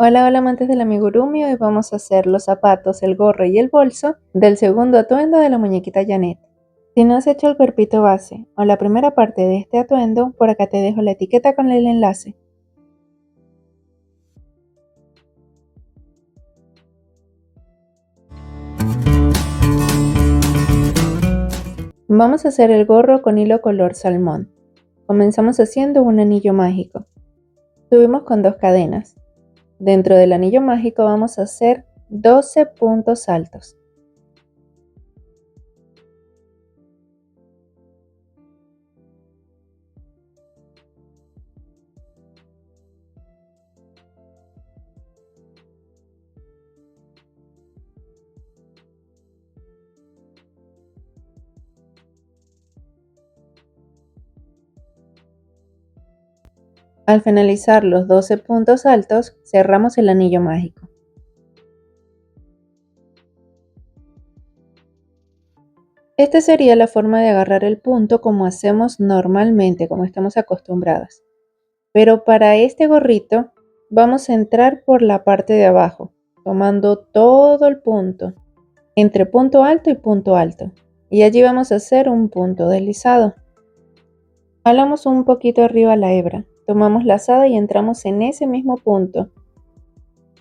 Hola, hola amantes del amigurumi, hoy vamos a hacer los zapatos, el gorro y el bolso del segundo atuendo de la muñequita Janet. Si no has hecho el cuerpito base o la primera parte de este atuendo, por acá te dejo la etiqueta con el enlace. Vamos a hacer el gorro con hilo color salmón. Comenzamos haciendo un anillo mágico. Subimos con 2 cadenas. Dentro del anillo mágico vamos a hacer 12 puntos altos. Al finalizar los 12 puntos altos, cerramos el anillo mágico. Esta sería la forma de agarrar el punto como hacemos normalmente, como estamos acostumbradas. Pero para este gorrito vamos a entrar por la parte de abajo, tomando todo el punto, entre punto alto y punto alto. Y allí vamos a hacer un punto deslizado. Jalamos un poquito arriba la hebra, tomamos la lazada y entramos en ese mismo punto.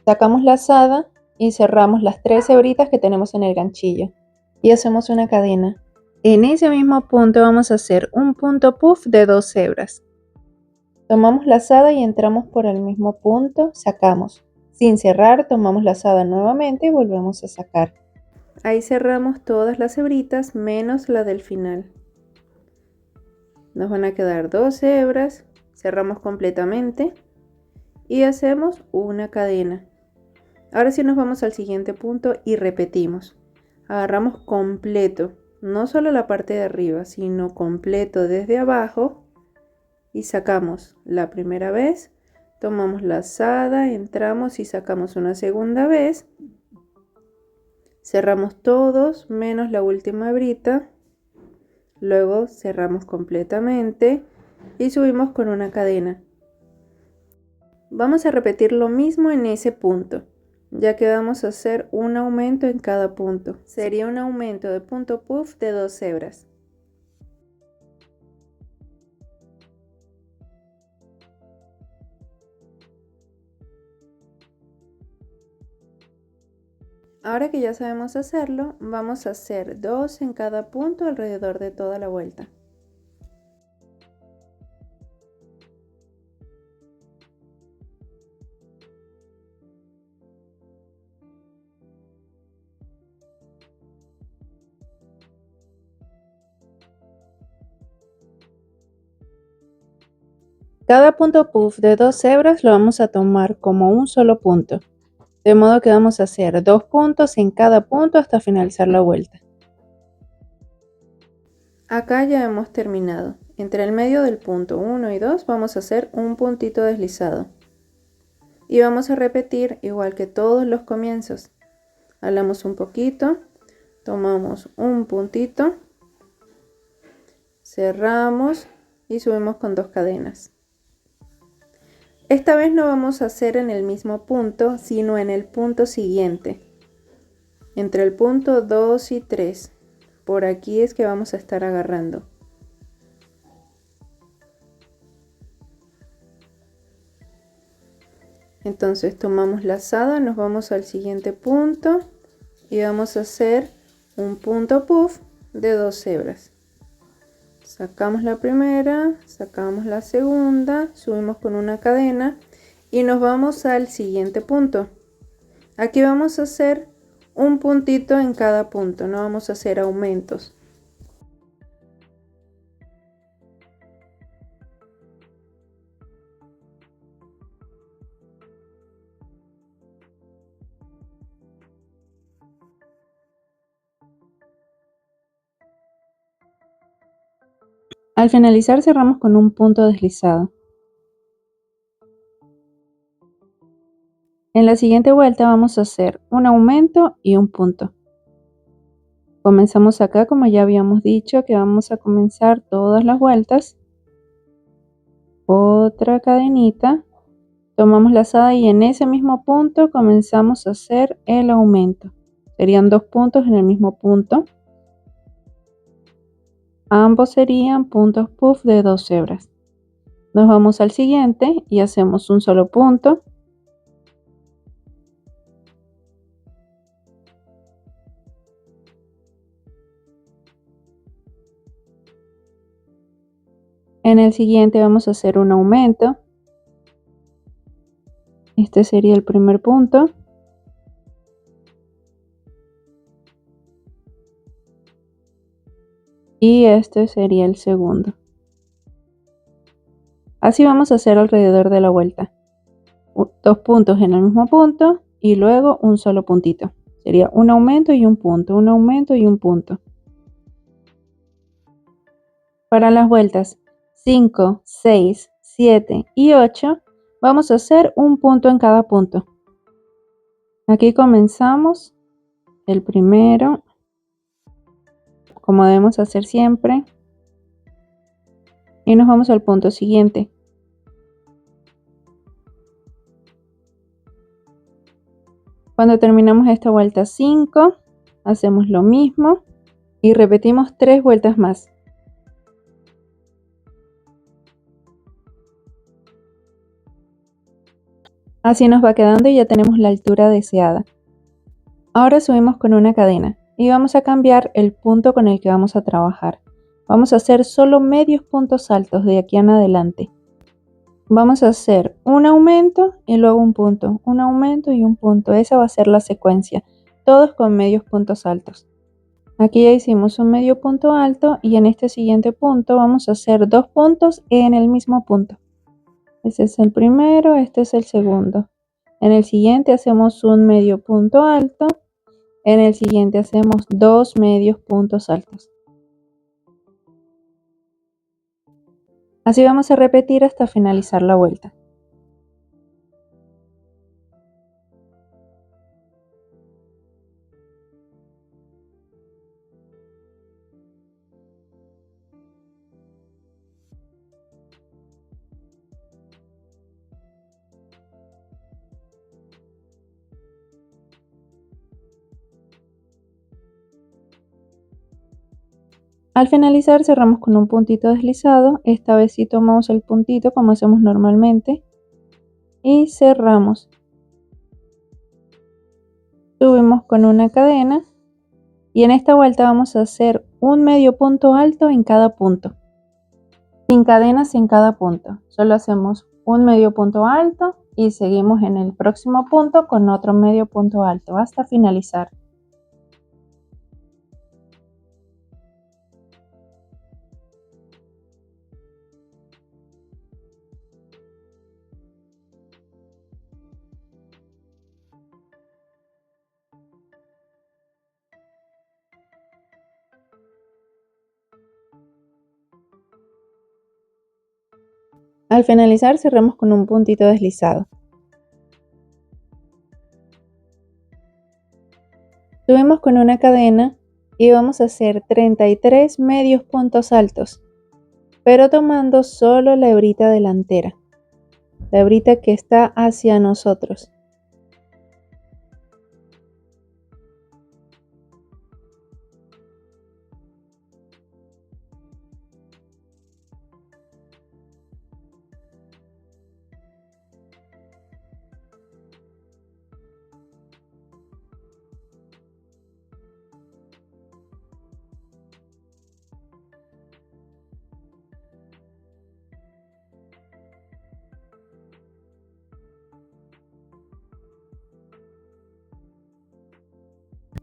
Sacamos la lazada y cerramos las 3 hebritas que tenemos en el ganchillo. Y hacemos una cadena. En ese mismo punto vamos a hacer un punto puff de 2 hebras. Tomamos la lazada y entramos por el mismo punto, sacamos. Sin cerrar, tomamos la lazada nuevamente y volvemos a sacar. Ahí cerramos todas las hebritas menos la del final. Nos van a quedar 2 hebras, cerramos completamente y hacemos una cadena. Ahora sí nos vamos al siguiente punto y repetimos. Agarramos completo, no solo la parte de arriba, sino completo desde abajo y sacamos la primera vez, tomamos la lazada, entramos y sacamos una segunda vez, cerramos todos menos la última hebrita, luego cerramos completamente y subimos con una cadena. Vamos a repetir lo mismo en ese punto, ya que vamos a hacer un aumento en cada punto. Sería un aumento de punto puff de 2 hebras. Ahora que ya sabemos hacerlo, vamos a hacer 2 en cada punto alrededor de toda la vuelta. Cada punto puff de 2 hebras lo vamos a tomar como un solo punto, de modo que vamos a hacer 2 puntos en cada punto hasta finalizar la vuelta. Acá ya hemos terminado. Entre el medio del punto 1 y 2 vamos a hacer un puntito deslizado. Y vamos a repetir igual que todos los comienzos. Jalamos un poquito, tomamos un puntito, cerramos y subimos con 2 cadenas. Esta vez no vamos a hacer en el mismo punto, sino en el punto siguiente. Entre el punto 2 y 3. Por aquí es que vamos a estar agarrando. Entonces tomamos la lazada, nos vamos al siguiente punto y vamos a hacer un punto puff de 2 hebras. Sacamos la primera, sacamos la segunda, subimos con una cadena y nos vamos al siguiente punto. Aquí vamos a hacer un puntito en cada punto, no vamos a hacer aumentos. Al finalizar cerramos con un punto deslizado. En la siguiente vuelta vamos a hacer un aumento y un punto. Comenzamos acá como ya habíamos dicho que vamos a comenzar todas las vueltas. Otra cadenita, Tomamos lazada y en ese mismo punto comenzamos a hacer el aumento. Serían 2 puntos en el mismo punto. Ambos serían puntos puff de 2 hebras. Nos vamos al siguiente y hacemos un solo punto. En el siguiente vamos a hacer un aumento. Este sería el primer punto. Y este sería el segundo. Así vamos a hacer alrededor de la vuelta. 2 puntos en el mismo punto y luego un solo puntito. Sería un aumento y un punto, un aumento y un punto. Para las vueltas 5, 6, 7 y 8 vamos a hacer un punto en cada punto. Aquí comenzamos el primero, como debemos hacer siempre, y nos vamos al punto siguiente. Cuando terminamos esta vuelta 5, hacemos lo mismo y repetimos 3 vueltas más. Así nos va quedando y ya tenemos la altura deseada. Ahora subimos con una cadena y vamos a cambiar el punto con el que vamos a trabajar. Vamos a hacer solo medios puntos altos de aquí en adelante. Vamos a hacer un aumento y luego un punto, un aumento y un punto. Esa va a ser la secuencia, todos con medios puntos altos. Aquí ya hicimos un medio punto alto y en este siguiente punto vamos a hacer 2 puntos en el mismo punto. Este es el primero, este es el segundo. En el siguiente hacemos un medio punto alto. En el siguiente hacemos 2 medios puntos altos. Así vamos a repetir hasta finalizar la vuelta. Al finalizar cerramos con un puntito deslizado. Esta vez sí tomamos el puntito como hacemos normalmente y cerramos. Subimos con una cadena y en esta vuelta vamos a hacer un medio punto alto en cada punto. Sin cadenas en cada punto. Solo hacemos un medio punto alto y seguimos en el próximo punto con otro medio punto alto hasta finalizar. Al finalizar cerramos con un puntito deslizado. Subimos con una cadena y vamos a hacer 33 medios puntos altos, pero tomando solo la hebrita delantera, la hebrita que está hacia nosotros.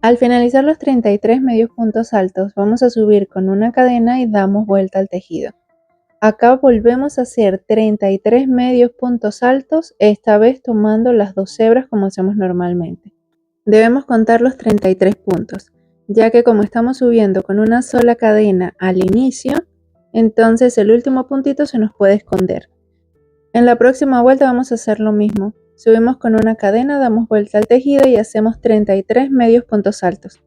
Al finalizar los 33 medios puntos altos, vamos a subir con una cadena y damos vuelta al tejido. Acá volvemos a hacer 33 medios puntos altos, esta vez tomando las 2 hebras como hacemos normalmente. Debemos contar los 33 puntos, ya que como estamos subiendo con una sola cadena al inicio, entonces el último puntito se nos puede esconder. En la próxima vuelta vamos a hacer lo mismo. Subimos con una cadena, damos vuelta al tejido y hacemos 33 medios puntos altos.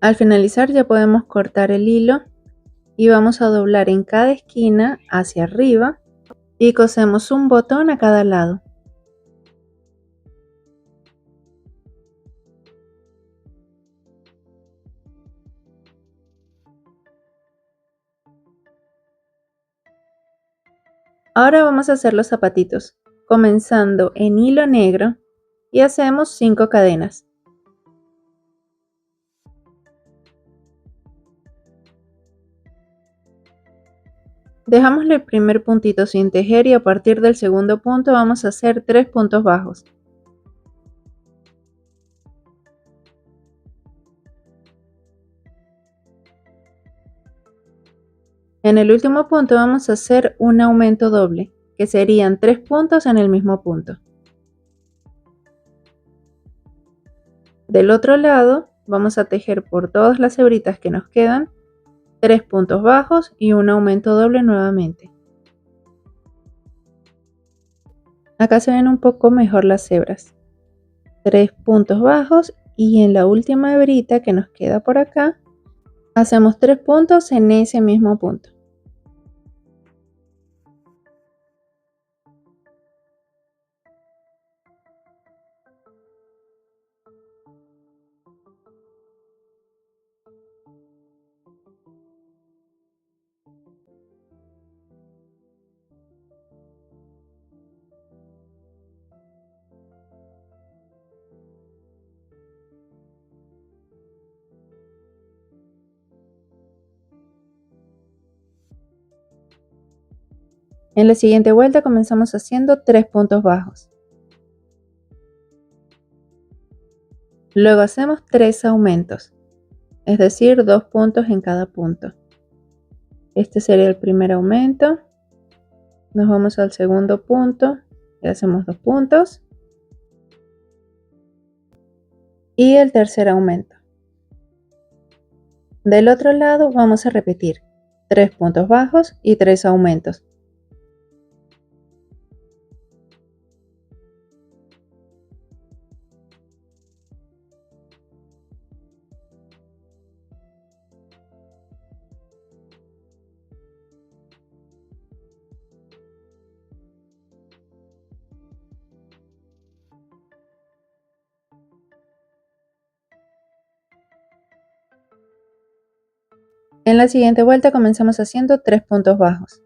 Al finalizar ya podemos cortar el hilo y vamos a doblar en cada esquina hacia arriba y cosemos un botón a cada lado. Ahora vamos a hacer los zapatitos, comenzando en hilo negro y hacemos 5 cadenas. Dejamos el primer puntito sin tejer y a partir del segundo punto vamos a hacer 3 puntos bajos. En el último punto vamos a hacer un aumento doble, que serían 3 puntos en el mismo punto. Del otro lado vamos a tejer por todas las hebritas que nos quedan 3 puntos bajos y un aumento doble nuevamente. Acá se ven un poco mejor las hebras. 3 puntos bajos y en la última hebrita que nos queda por acá hacemos 3 puntos en ese mismo punto. En la siguiente vuelta comenzamos haciendo 3 puntos bajos. Luego hacemos 3 aumentos, es decir, 2 puntos en cada punto. Este sería el primer aumento. Nos vamos al segundo punto y hacemos 2 puntos. Y el tercer aumento. Del otro lado vamos a repetir 3 puntos bajos y 3 aumentos. En la siguiente vuelta comenzamos haciendo 3 puntos bajos.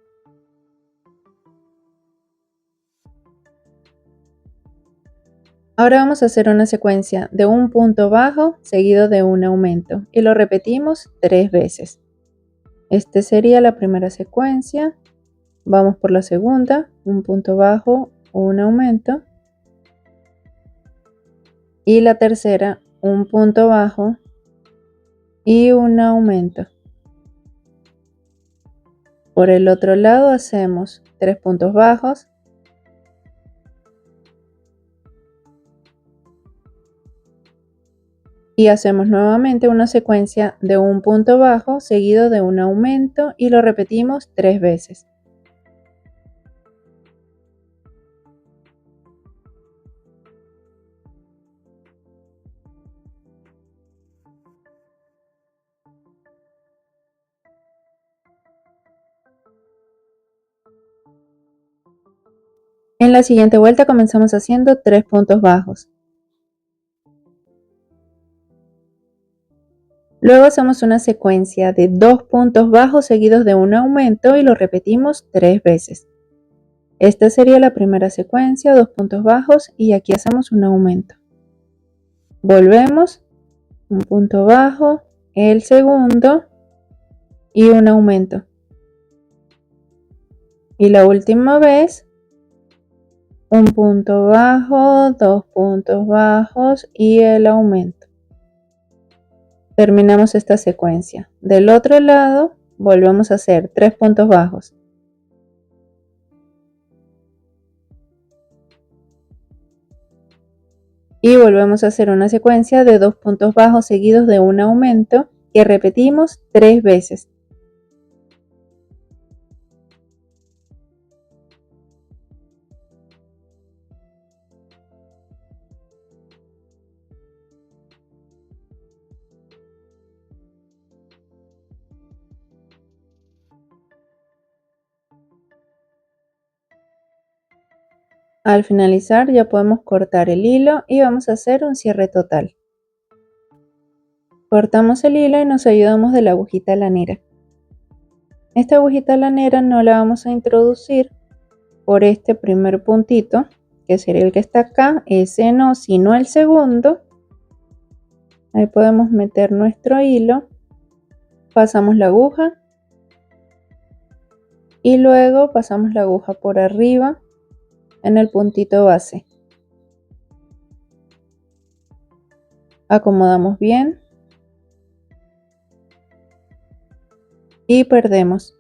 Ahora vamos a hacer una secuencia de un punto bajo seguido de un aumento y lo repetimos 3 veces. Este sería la primera secuencia. Vamos por la segunda, un punto bajo, un aumento. Y la tercera, un punto bajo y un aumento. Por el otro lado hacemos 3 puntos bajos. Y hacemos nuevamente una secuencia de un punto bajo seguido de un aumento y lo repetimos 3 veces. En la siguiente vuelta comenzamos haciendo 3 puntos bajos. Luego hacemos una secuencia de 2 puntos bajos seguidos de un aumento y lo repetimos 3 veces. Esta sería la primera secuencia, 2 puntos bajos y aquí hacemos un aumento. Volvemos, un punto bajo, el segundo y un aumento. Y la última vez, un punto bajo, 2 puntos bajos y el aumento. Terminamos esta secuencia. Del otro lado volvemos a hacer 3 puntos bajos. Y volvemos a hacer una secuencia de 2 puntos bajos seguidos de un aumento que repetimos 3 veces. Al finalizar ya podemos cortar el hilo y vamos a hacer un cierre total. Cortamos el hilo y nos ayudamos de la agujita lanera. Esta agujita lanera no la vamos a introducir por este primer puntito, que sería el que está acá, ese no, sino el segundo. Ahí podemos meter nuestro hilo, pasamos la aguja y luego pasamos la aguja por arriba en el puntito base. Acomodamos bien y perdemos.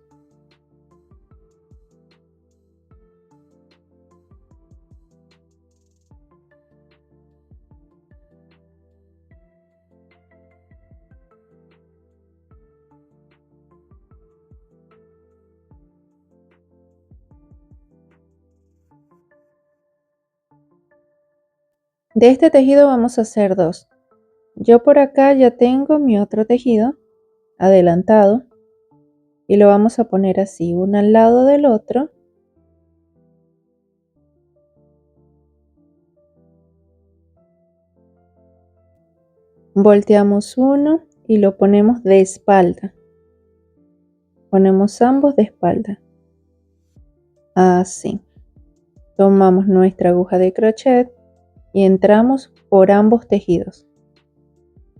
De este tejido vamos a hacer dos. Yo por acá ya tengo mi otro tejido adelantado y lo vamos a poner así, uno al lado del otro. Volteamos uno y lo ponemos de espalda. Ponemos ambos de espalda. Así. Tomamos nuestra aguja de crochet y entramos por ambos tejidos.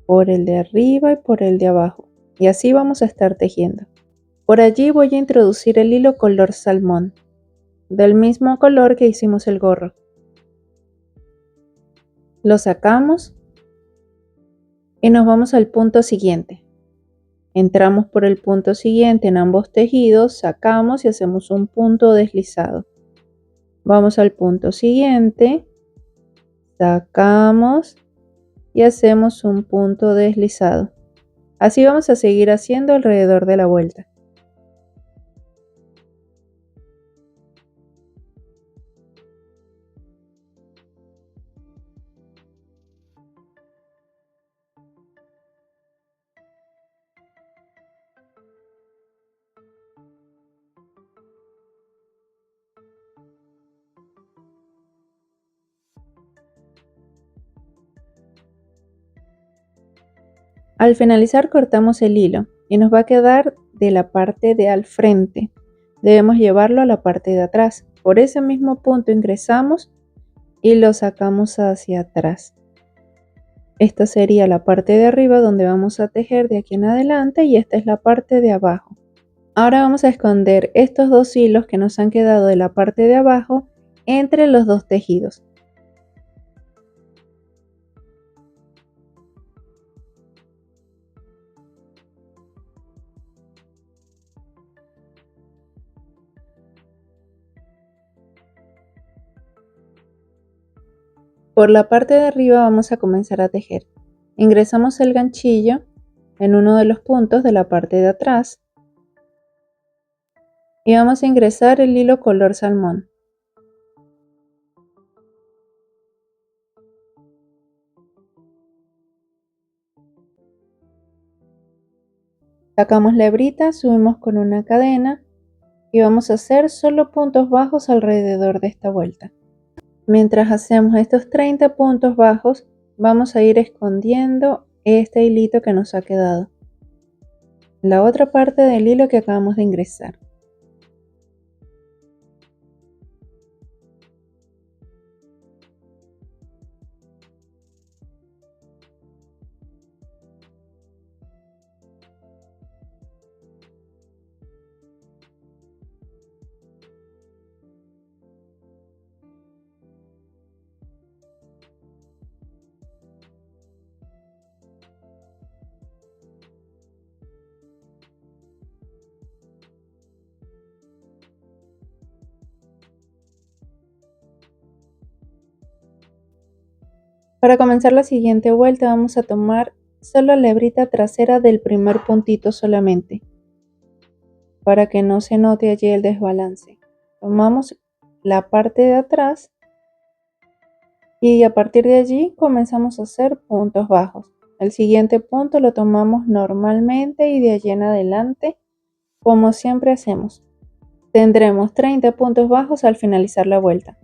Por el de arriba y por el de abajo. Y así vamos a estar tejiendo. Por allí voy a introducir el hilo color salmón, del mismo color que hicimos el gorro. Lo sacamos y nos vamos al punto siguiente. Entramos por el punto siguiente en ambos tejidos, sacamos y hacemos un punto deslizado. Vamos al punto siguiente, sacamos y hacemos un punto deslizado. Así vamos a seguir haciendo alrededor de la vuelta. Al finalizar cortamos el hilo y nos va a quedar de la parte de al frente. Debemos llevarlo a la parte de atrás. Por ese mismo punto ingresamos y lo sacamos hacia atrás. Esta sería la parte de arriba donde vamos a tejer de aquí en adelante y esta es la parte de abajo. Ahora vamos a esconder estos dos hilos que nos han quedado de la parte de abajo entre los dos tejidos. Por la parte de arriba vamos a comenzar a tejer. Ingresamos el ganchillo en uno de los puntos de la parte de atrás y vamos a ingresar el hilo color salmón. Sacamos la hebrita, subimos con una cadena y vamos a hacer solo puntos bajos alrededor de esta vuelta. Mientras hacemos estos 30 puntos bajos, vamos a ir escondiendo este hilito que nos ha quedado, la otra parte del hilo que acabamos de ingresar. Para comenzar la siguiente vuelta vamos a tomar solo la hebrita trasera del primer puntito solamente, para que no se note allí el desbalance. Tomamos la parte de atrás y a partir de allí comenzamos a hacer puntos bajos. El siguiente punto lo tomamos normalmente y de allí en adelante, como siempre hacemos. Tendremos 30 puntos bajos al finalizar la vuelta.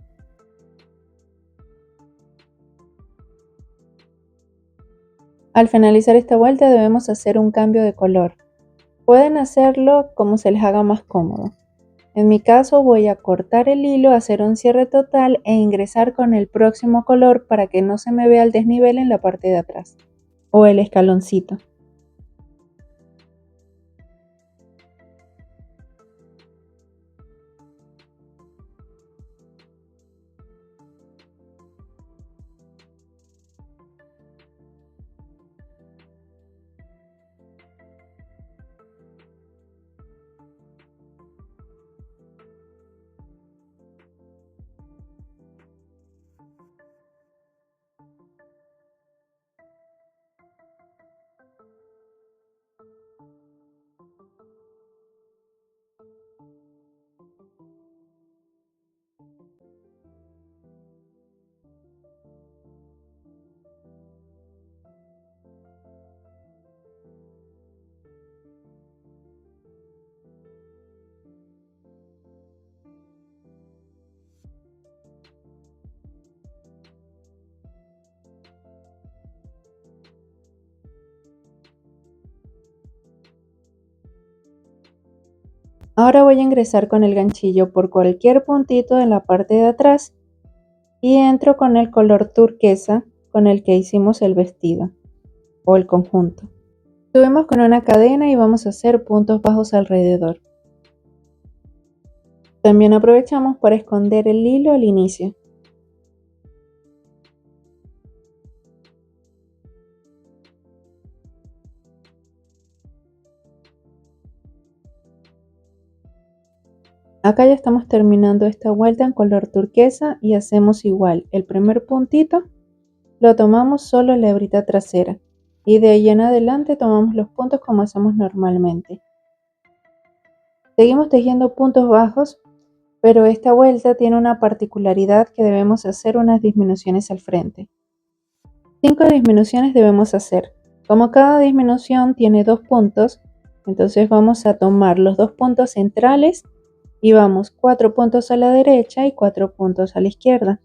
Al finalizar esta vuelta debemos hacer un cambio de color. Pueden hacerlo como se les haga más cómodo. En mi caso voy a cortar el hilo, hacer un cierre total e ingresar con el próximo color para que no se me vea el desnivel en la parte de atrás o el escaloncito. Ahora voy a ingresar con el ganchillo por cualquier puntito de la parte de atrás y entro con el color turquesa con el que hicimos el vestido o el conjunto. Subimos con una cadena y vamos a hacer puntos bajos alrededor. También aprovechamos para esconder el hilo al inicio. Acá ya estamos terminando esta vuelta en color turquesa y hacemos igual. El primer puntito lo tomamos solo en la hebrita trasera y de ahí en adelante tomamos los puntos como hacemos normalmente. Seguimos tejiendo puntos bajos, pero esta vuelta tiene una particularidad que debemos hacer unas disminuciones al frente. 5 disminuciones debemos hacer. Como cada disminución tiene 2 puntos, entonces vamos a tomar los 2 puntos centrales y vamos 4 puntos a la derecha y 4 puntos a la izquierda.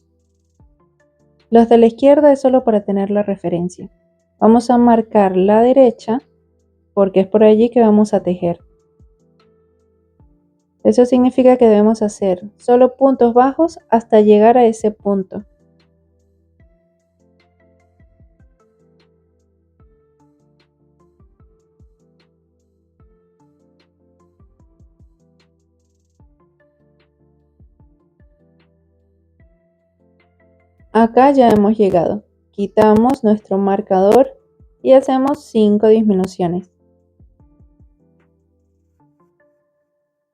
Los de la izquierda es solo para tener la referencia. Vamos a marcar la derecha porque es por allí que vamos a tejer. Eso significa que debemos hacer solo puntos bajos hasta llegar a ese punto. Acá ya hemos llegado. Quitamos nuestro marcador y hacemos 5 disminuciones.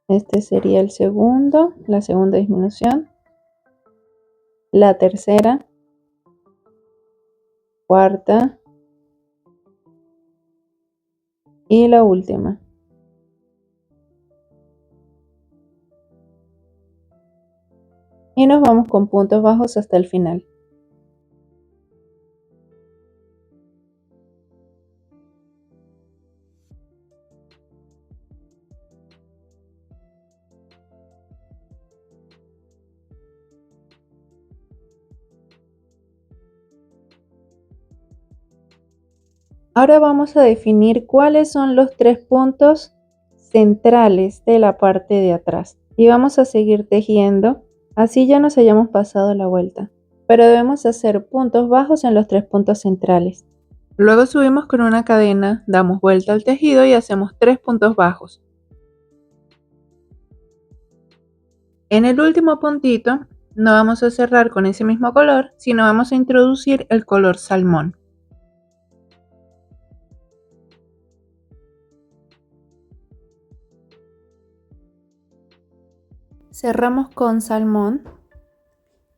Este sería el segundo, la segunda disminución, la tercera, cuarta y la última. Y nos vamos con puntos bajos hasta el final. Ahora vamos a definir cuáles son los 3 puntos centrales de la parte de atrás. Y vamos a seguir tejiendo, así ya nos hayamos pasado la vuelta. Pero debemos hacer puntos bajos en los 3 puntos centrales. Luego subimos con una cadena, damos vuelta al tejido y hacemos 3 puntos bajos. En el último puntito no vamos a cerrar con ese mismo color, sino vamos a introducir el color salmón. Cerramos con salmón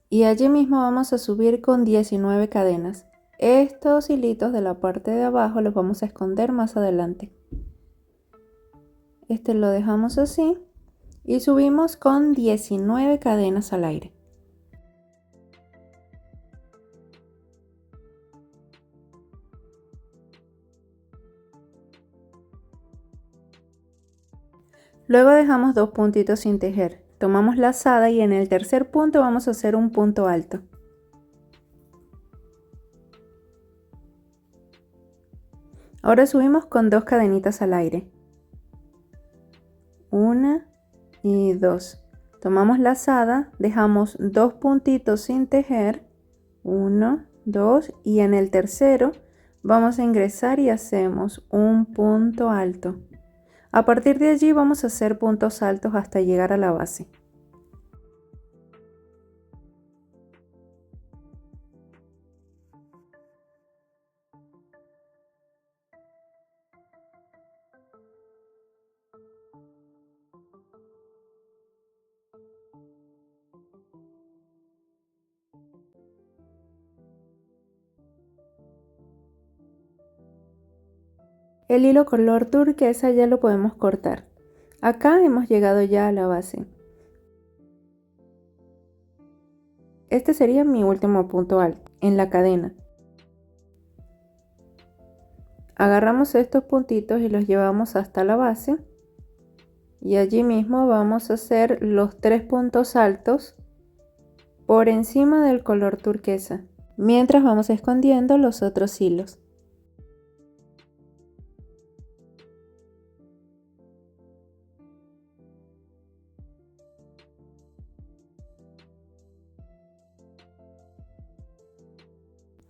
y allí mismo vamos a subir con 19 cadenas. Estos hilitos de la parte de abajo los vamos a esconder más adelante. Este lo dejamos así y subimos con 19 cadenas al aire. Luego dejamos 2 puntitos sin tejer. Tomamos lazada y en el tercer punto vamos a hacer un punto alto. Ahora subimos con 2 cadenitas al aire. 1 y 2. Tomamos lazada, dejamos 2 puntitos sin tejer. 1, 2 y en el tercero vamos a ingresar y hacemos un punto alto. A partir de allí vamos a hacer puntos altos hasta llegar a la base. El hilo color turquesa ya lo podemos cortar. Acá hemos llegado ya a la base. Este sería mi último punto alto en la cadena. Agarramos estos puntitos y los llevamos hasta la base y allí mismo vamos a hacer los 3 puntos altos por encima del color turquesa, mientras vamos escondiendo los otros hilos.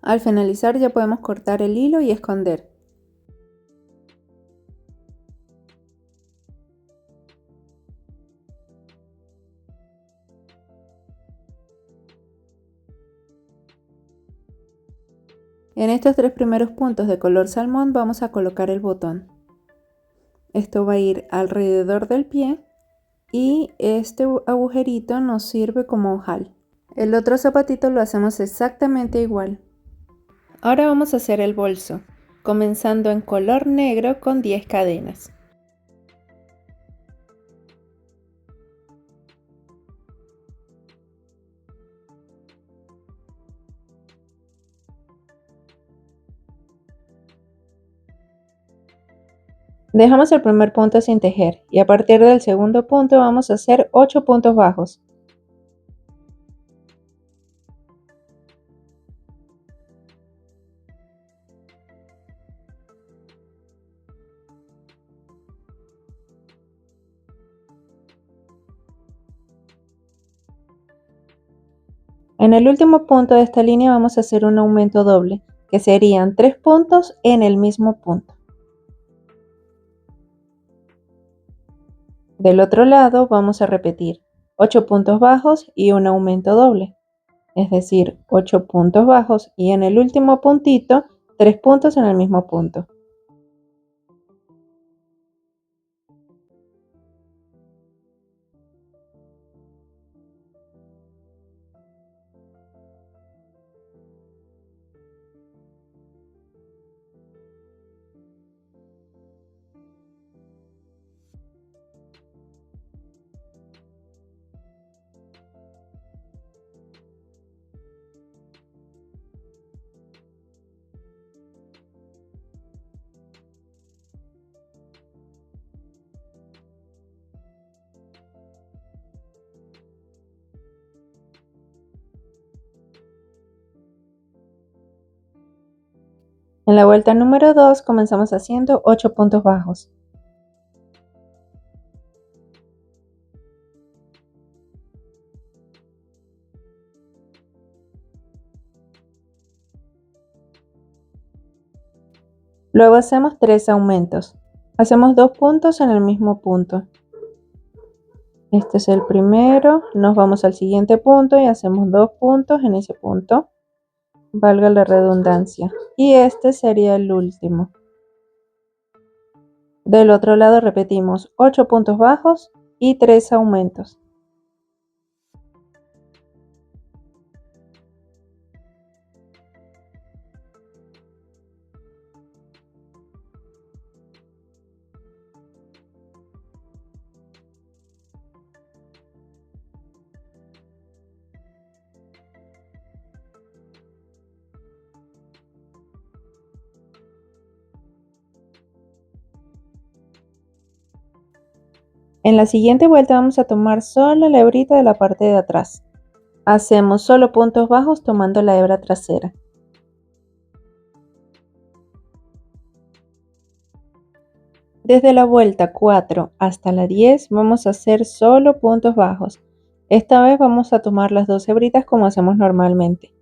Al finalizar ya podemos cortar el hilo y esconder. En estos 3 primeros puntos de color salmón vamos a colocar el botón. Esto va a ir alrededor del pie y este agujerito nos sirve como ojal. El otro zapatito lo hacemos exactamente igual. Ahora vamos a hacer el bolso, comenzando en color negro con 10 cadenas. Dejamos el primer punto sin tejer y a partir del segundo punto vamos a hacer 8 puntos bajos. En el último punto de esta línea vamos a hacer un aumento doble, que serían 3 puntos en el mismo punto. Del otro lado vamos a repetir 8 puntos bajos y un aumento doble, es decir, 8 puntos bajos y en el último puntito 3 puntos en el mismo punto. En la vuelta número 2 comenzamos haciendo 8 puntos bajos. Luego hacemos 3 aumentos. Hacemos 2 puntos en el mismo punto. Este es el primero, nos vamos al siguiente punto y hacemos 2 puntos en ese punto, valga la redundancia. Y este sería el último. Del otro lado repetimos 8 puntos bajos y 3 aumentos. En la siguiente vuelta vamos a tomar solo la hebrita de la parte de atrás. Hacemos solo puntos bajos tomando la hebra trasera. Desde la vuelta 4 hasta la 10 vamos a hacer solo puntos bajos. Esta vez vamos a tomar las 2 hebritas como hacemos normalmente.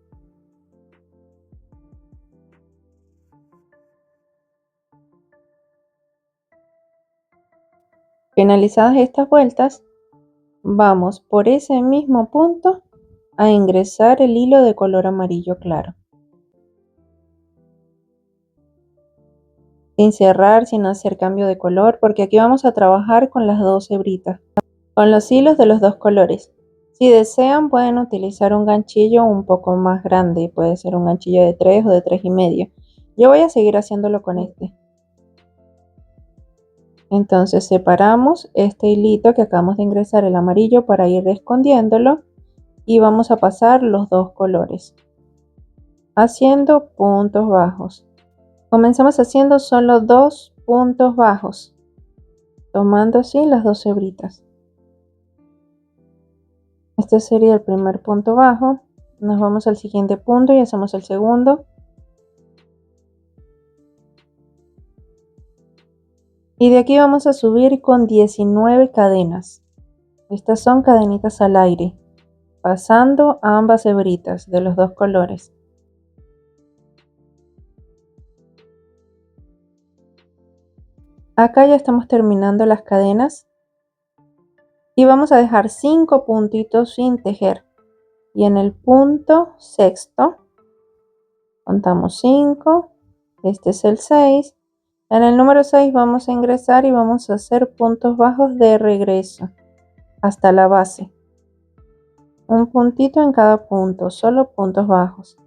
Finalizadas estas vueltas, vamos por ese mismo punto a ingresar el hilo de color amarillo claro. Sin cerrar, sin hacer cambio de color, porque aquí vamos a trabajar con las 2 hebritas, con los hilos de los dos colores. Si desean pueden utilizar un ganchillo un poco más grande, puede ser un ganchillo de 3 o de 3,5. Yo voy a seguir haciéndolo con este. Entonces separamos este hilito que acabamos de ingresar, el amarillo, para ir escondiéndolo, y vamos a pasar los dos colores haciendo puntos bajos. Comenzamos haciendo solo 2 puntos bajos, tomando así las 2 hebritas. Este sería el primer punto bajo. Nos vamos al siguiente punto y hacemos el segundo. Y de aquí vamos a subir con 19 cadenas. Estas son cadenitas al aire, pasando a ambas hebritas de los dos colores. Acá ya estamos terminando las cadenas y vamos a dejar 5 puntitos sin tejer. Y en el punto sexto contamos 5, este es el 6. En el número 6 vamos a ingresar y vamos a hacer puntos bajos de regreso hasta la base. Un puntito en cada punto, solo puntos bajos.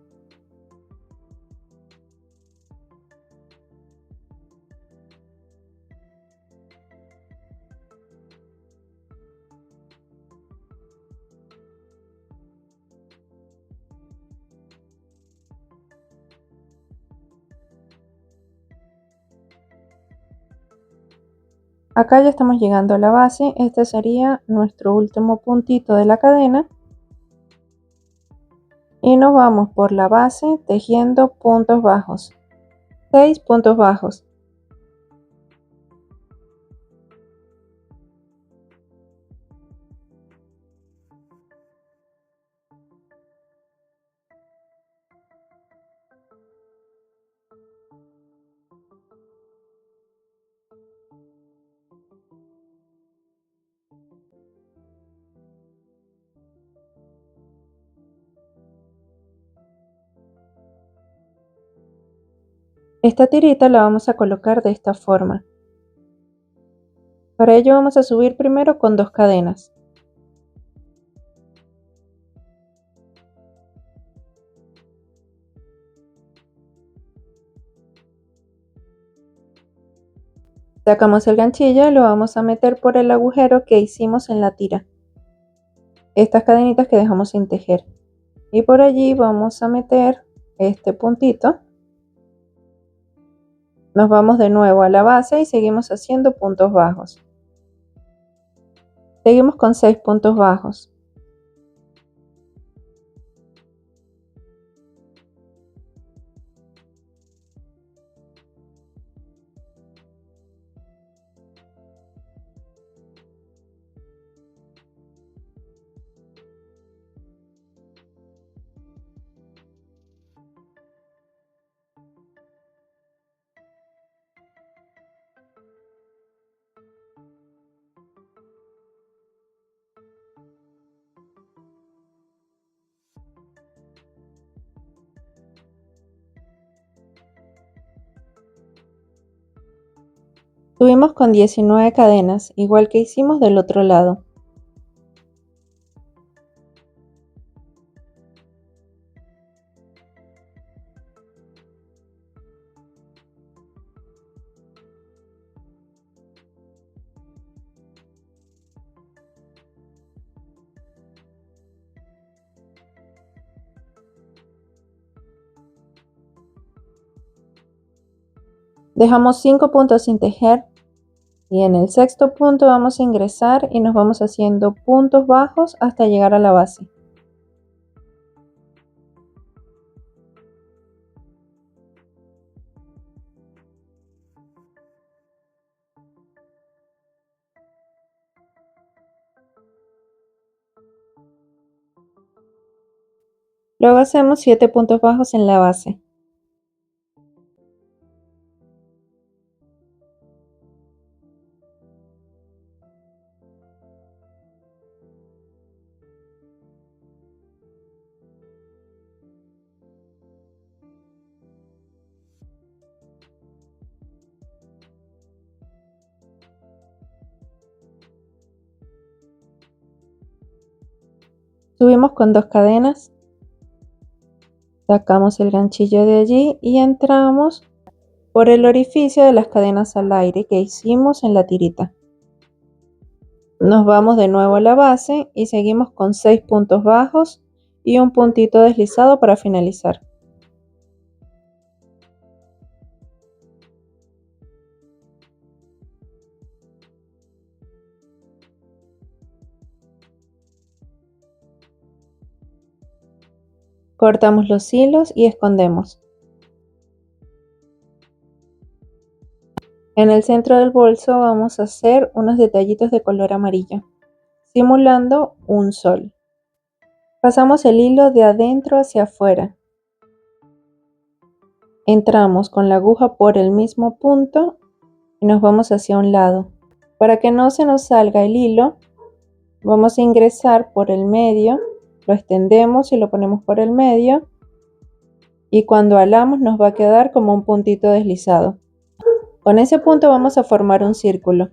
Acá ya estamos llegando a la base. Este sería nuestro último puntito de la cadena. Y nos vamos por la base tejiendo puntos bajos. 6 puntos bajos. Esta tirita la vamos a colocar de esta forma. Para ello vamos a subir primero con 2 cadenas. Sacamos el ganchillo y lo vamos a meter por el agujero que hicimos en la tira. Estas cadenitas que dejamos sin tejer. Y por allí vamos a meter este puntito. Nos vamos de nuevo a la base y seguimos haciendo puntos bajos. Seguimos con 6 puntos bajos. Subimos con 19 cadenas, igual que hicimos del otro lado. Dejamos 5 puntos sin tejer y en el sexto punto vamos a ingresar y nos vamos haciendo puntos bajos hasta llegar a la base. Luego hacemos 7 puntos bajos en la base. Subimos con 2 cadenas, sacamos el ganchillo de allí y entramos por el orificio de las cadenas al aire que hicimos en la tirita. Nos vamos de nuevo a la base y seguimos con 6 puntos bajos y un puntito deslizado para finalizar. Cortamos los hilos y escondemos. En el centro del bolso vamos a hacer unos detallitos de color amarillo, simulando un sol. Pasamos el hilo de adentro hacia afuera. Entramos con la aguja por el mismo punto y nos vamos hacia un lado. Para que no se nos salga el hilo, vamos a ingresar por el medio, lo extendemos y lo ponemos por el medio y cuando alamos nos va a quedar como un puntito deslizado. Con ese punto vamos a formar un círculo.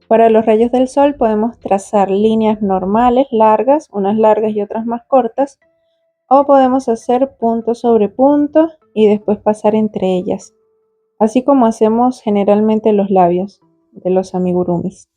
Para los rayos del sol podemos trazar líneas normales, largas, unas largas y otras más cortas, o podemos hacer punto sobre punto y después pasar entre ellas, así como hacemos generalmente los labios de los amigurumis.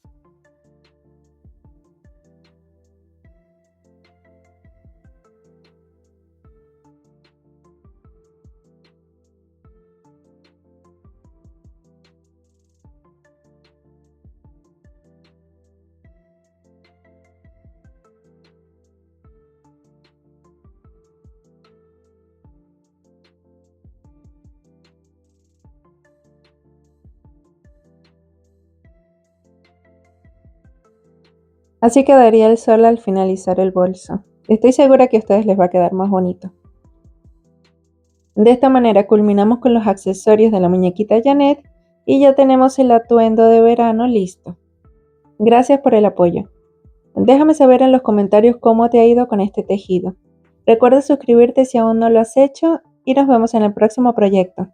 Así quedaría el sol al finalizar el bolso. Estoy segura que a ustedes les va a quedar más bonito. De esta manera culminamos con los accesorios de la muñequita Janet y ya tenemos el atuendo de verano listo. Gracias por el apoyo. Déjame saber en los comentarios cómo te ha ido con este tejido. Recuerda suscribirte si aún no lo has hecho y nos vemos en el próximo proyecto.